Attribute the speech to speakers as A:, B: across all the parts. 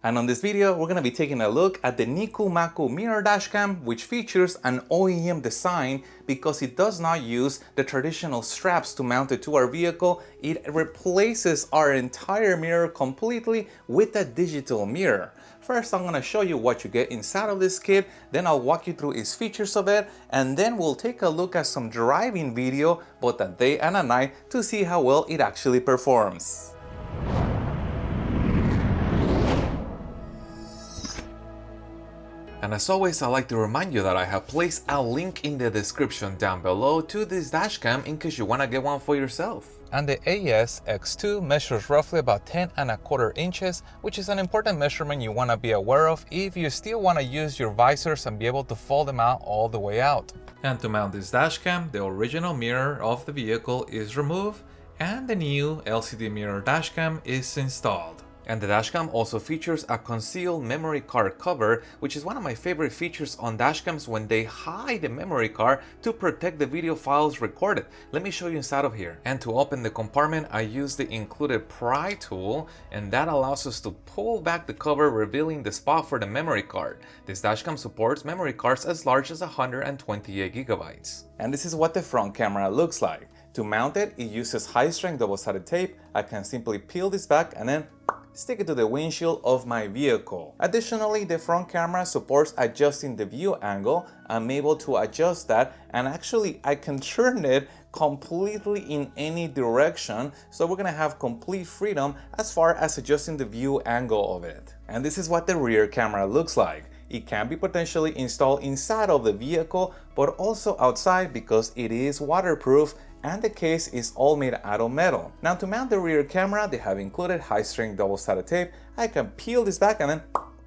A: And on this video, we're going to be taking a look at the NikoMaku mirror dashcam, which features an OEM design because it does not use the traditional straps to mount it to our vehicle. It replaces our entire mirror completely with a digital mirror. First, I'm going to show you what you get inside of this kit, then I'll walk you through its features of it, and then we'll take a look at some driving video, both at day and at night, to see how well it actually performs. And as always, I'd like to remind you that I have placed a link in the description down below to this dashcam in case you want to get one for yourself. And the AS-X2 measures roughly about 10¼ inches, which is an important measurement you want to be aware of if you still want to use your visors and be able to fold them out all the way out. And to mount this dashcam, the original mirror of the vehicle is removed and the new LCD mirror dashcam is installed. And the dashcam also features a concealed memory card cover, which is one of my favorite features on dashcams when they hide the memory card to protect the video files recorded. Let me show you inside of here. And to open the compartment, I use the included pry tool, and that allows us to pull back the cover, revealing the spot for the memory card. This dashcam supports memory cards as large as 128 gigabytes. And this is what the front camera looks like. To mount it, it uses high-strength double-sided tape. I can simply peel this back and then stick it to the windshield of my vehicle. Additionally, the front camera supports adjusting the view angle. I'm able to adjust that, and actually I can turn it completely in any direction, so we're gonna have complete freedom as far as adjusting the view angle of it. And this is what the rear camera looks like. It can be potentially installed inside of the vehicle, but also outside because it is waterproof and the case is all made out of metal. Now, to mount the rear camera, they have included high-strength double-sided tape. I can peel this back and then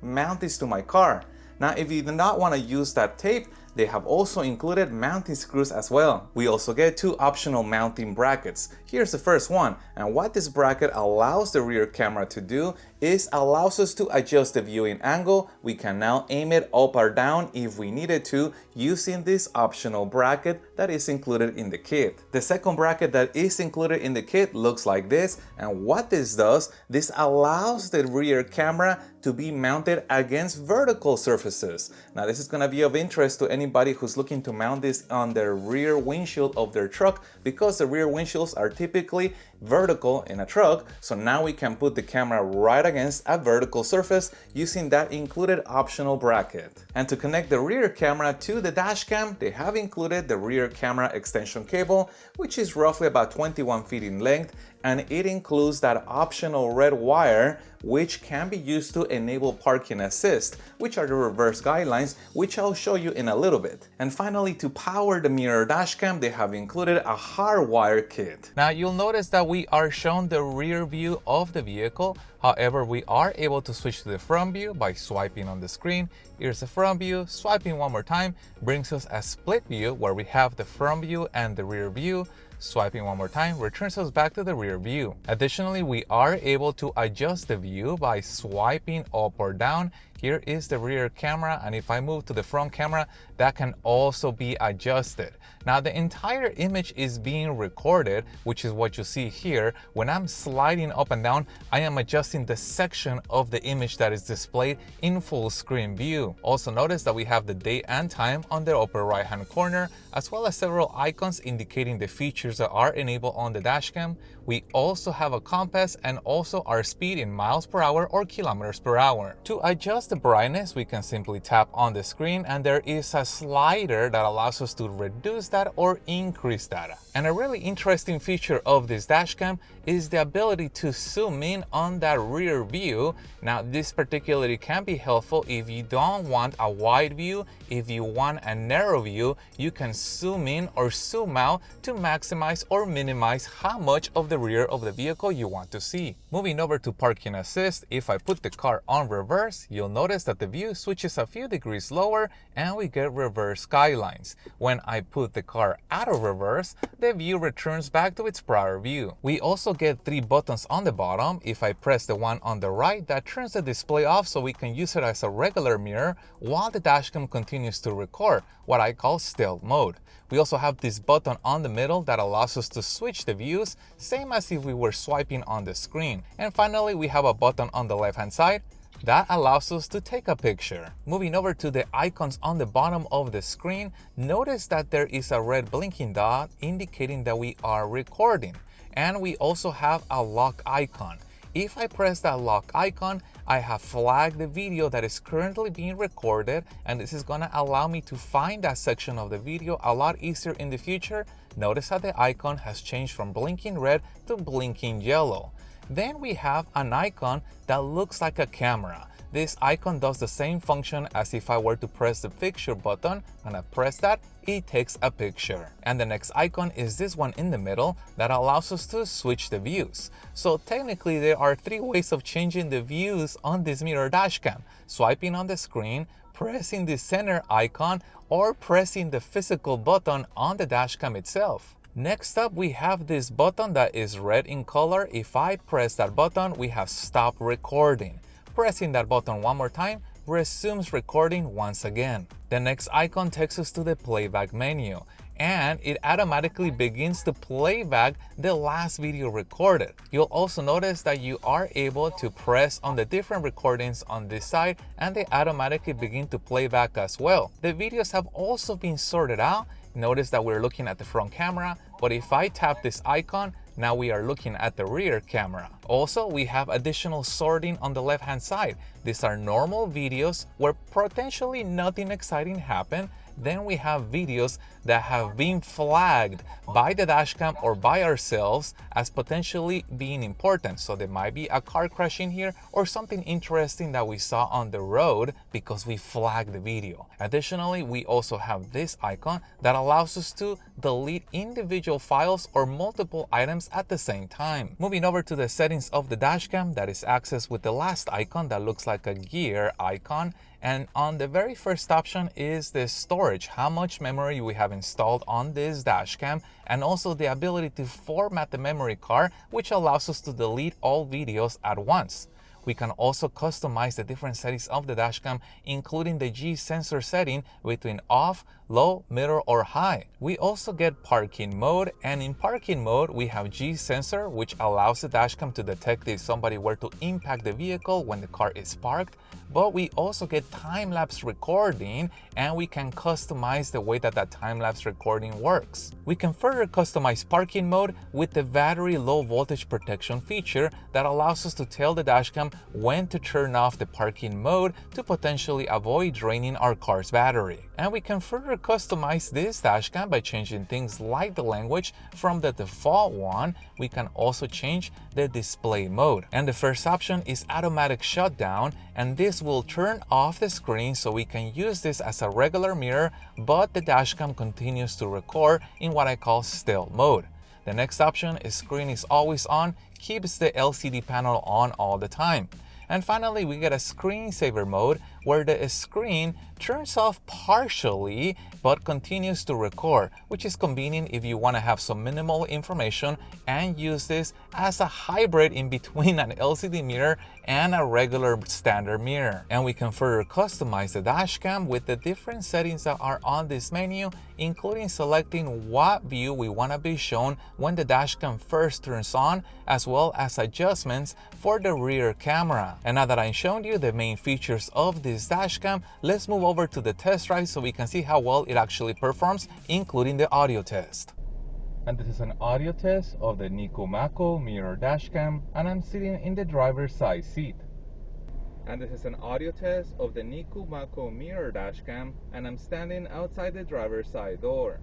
A: mount this to my car. Now, if you do not want to use that tape, they have also included mounting screws as well. We also get two optional mounting brackets. Here's the first one, and what this bracket allows the rear camera to do is allows us to adjust the viewing angle. We can now aim it up or down if we needed to using this optional bracket that is included in the kit. The second bracket that is included in the kit looks like this, and what this does, this allows the rear camera to be mounted against vertical surfaces. Now, this is going to be of interest to anybody who's looking to mount this on their rear windshield of their truck, because the rear windshields are typically vertical in a truck. So now we can put the camera right against a vertical surface using that included optional bracket. And to connect the rear camera to the dash cam, they have included the rear camera extension cable, which is roughly about 21 feet in length, and it includes that optional red wire, which can be used to enable parking assist, which are the reverse guidelines, which I'll show you in a little bit. And finally, to power the mirror dashcam, they have included a hardwire kit. Now, you'll notice that we are shown the rear view of the vehicle. However, we are able to switch to the front view by swiping on the screen. Here's the front view. Swiping one more time brings us a split view where we have the front view and the rear view. Swiping one more time returns us back to the rear view. Additionally, we are able to adjust the view by swiping up or down. Here is the rear camera, and if I move to the front camera, that can also be adjusted. Now, the entire image is being recorded, which is what you see here. When I'm sliding up and down, I am adjusting the section of the image that is displayed in full screen view. Also notice that we have the date and time on the upper right hand corner, as well as several icons indicating the features that are enabled on the dashcam. We also have a compass and also our speed in miles per hour or kilometers per hour. To adjust the brightness, we can simply tap on the screen, and there is a slider that allows us to reduce that or increase that. And a really interesting feature of this dashcam is the ability to zoom in on that rear view. Now, this particularly can be helpful if you don't want a wide view. If you want a narrow view, you can zoom in or zoom out to maximize or minimize how much of the rear of the vehicle you want to see. Moving over to parking assist, if I put the car on reverse, you'll notice that the view switches a few degrees lower and we get reverse skylines. When I put the car out of reverse, the view returns back to its prior view. We also get 3 buttons on the bottom. If I press the one on the right, that turns the display off so we can use it as a regular mirror while the dashcam continues to record, what I call stealth mode. We also have this button on the middle that allows us to switch the views, same as if we were swiping on the screen. And finally, we have a button on the left hand side That allows us to take a picture. Moving over to the icons on the bottom of the screen, notice that there is a red blinking dot indicating that we are recording. And we also have a lock icon. If I press that lock icon, I have flagged the video that is currently being recorded, and this is gonna allow me to find that section of the video a lot easier in the future. Notice how the icon has changed from blinking red to blinking yellow. Then we have an icon that looks like a camera. This icon does the same function as if I were to press the picture button, and I press that, it takes a picture. And the next icon is this one in the middle that allows us to switch the views. So technically there are 3 ways of changing the views on this mirror dashcam: swiping on the screen, pressing the center icon, or pressing the physical button on the dashcam itself. Next up, we have this button that is red in color. If I press that button, we have stopped recording. Pressing that button one more time resumes recording once again. The next icon takes us to the playback menu, and it automatically begins to play back the last video recorded. You'll also notice that you are able to press on the different recordings on this side, and they automatically begin to play back as well. The videos have also been sorted out. Notice that we're looking at the front camera, but if I tap this icon, now we are looking at the rear camera. Also, we have additional sorting on the left hand side. These are normal videos where potentially nothing exciting happened. Then we have videos that have been flagged by the dashcam or by ourselves as potentially being important. So there might be a car crash in here or something interesting that we saw on the road because we flagged the video. Additionally, we also have this icon that allows us to delete individual files or multiple items at the same time. Moving over to the settings of the dashcam, that is accessed with the last icon that looks like a gear icon. And on the very first option is the storage, how much memory we have installed on this dashcam, and also the ability to format the memory card, which allows us to delete all videos at once. We can also customize the different settings of the dashcam, including the G sensor setting between off, low, middle, or high. We also get parking mode, and in parking mode we have G sensor, which allows the dashcam to detect if somebody were to impact the vehicle when the car is parked. But we also get time-lapse recording, and we can customize the way that time-lapse recording works. We can further customize parking mode with the battery low voltage protection feature that allows us to tell the dashcam when to turn off the parking mode to potentially avoid draining our car's battery. And we can further customize this dashcam by changing things like the language from the default one. We can also change the display mode. And the first option is automatic shutdown, and this will turn off the screen so we can use this as a regular mirror, but the dashcam continues to record in what I call stealth mode. The next option is screen is always on, keeps the LCD panel on all the time. And finally, we get a screensaver mode where the screen turns off partially but continues to record, which is convenient if you want to have some minimal information and use this as a hybrid in between an LCD mirror and a regular standard mirror. And we can further customize the dashcam with the different settings that are on this menu, including selecting what view we want to be shown when the dashcam first turns on, as well as adjustments for the rear camera. And now that I've shown you the main features of this dashcam, let's move over to the test drive so we can see how well it actually performs, including the audio test. And this is an audio test of the NikoMaku mirror dashcam, and I'm sitting in the driver's side seat. And this is an audio test of the NikoMaku mirror dashcam, and I'm standing outside the driver's side door.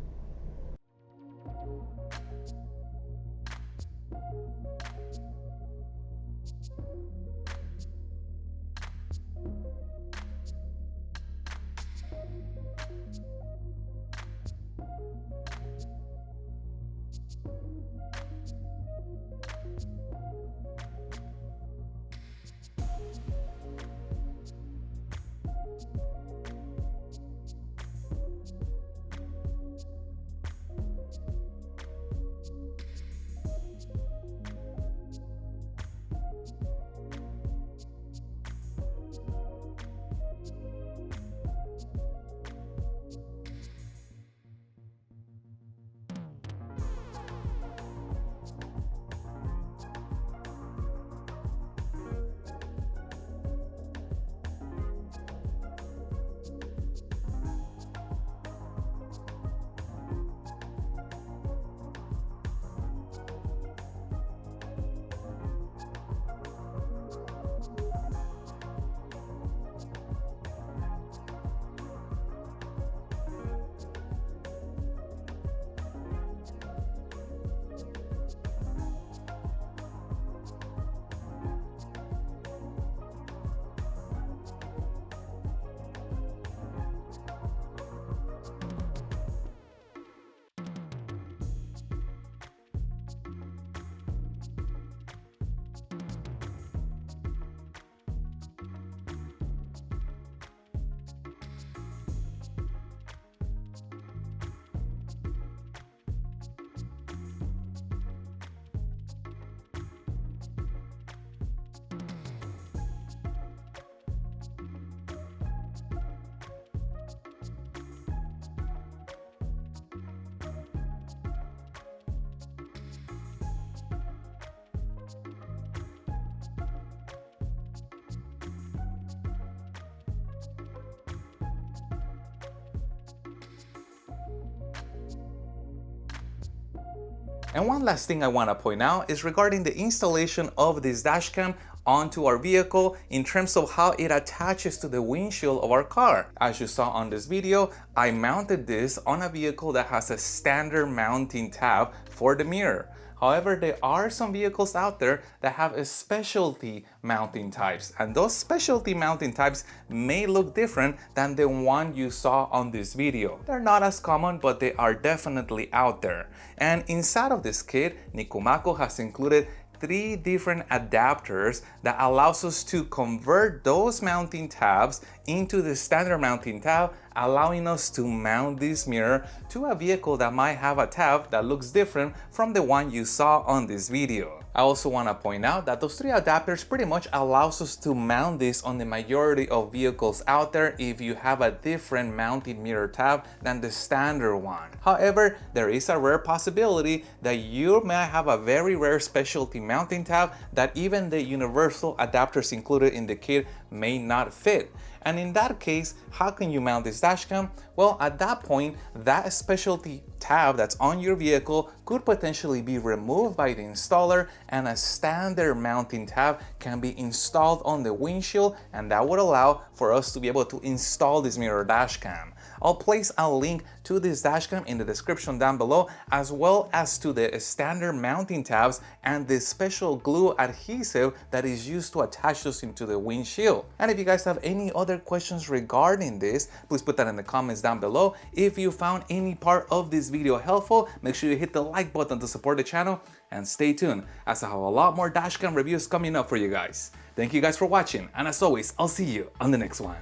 A: And one last thing I want to point out is regarding the installation of this dashcam onto our vehicle in terms of how it attaches to the windshield of our car. As you saw on this video, I mounted this on a vehicle that has a standard mounting tab for the mirror. However, there are some vehicles out there that have a specialty mounting types, and those specialty mounting types may look different than the one you saw on this video. They're not as common, but they are definitely out there. And inside of this kit, NikoMaku has included 3 different adapters that allows us to convert those mounting tabs into the standard mounting tab, allowing us to mount this mirror to a vehicle that might have a tab that looks different from the one you saw on this video. I also want to point out that those 3 adapters pretty much allows us to mount this on the majority of vehicles out there if you have a different mounting mirror tab than the standard one. However, there is a rare possibility that you may have a very rare specialty mounting tab that even the universal adapters included in the kit may not fit. And in that case, how can you mount this dashcam? Well, at that point, that specialty tab that's on your vehicle could potentially be removed by the installer, and a standard mounting tab can be installed on the windshield, and that would allow for us to be able to install this mirror dashcam. I'll place a link to this dashcam in the description down below, as well as to the standard mounting tabs and the special glue adhesive that is used to attach those into the windshield. And if you guys have any other questions regarding this, please put that in the comments down below. If you found any part of this video helpful, make sure you hit the like button to support the channel, and stay tuned as I have a lot more dashcam reviews coming up for you guys. Thank you guys for watching, and as always, I'll see you on the next one.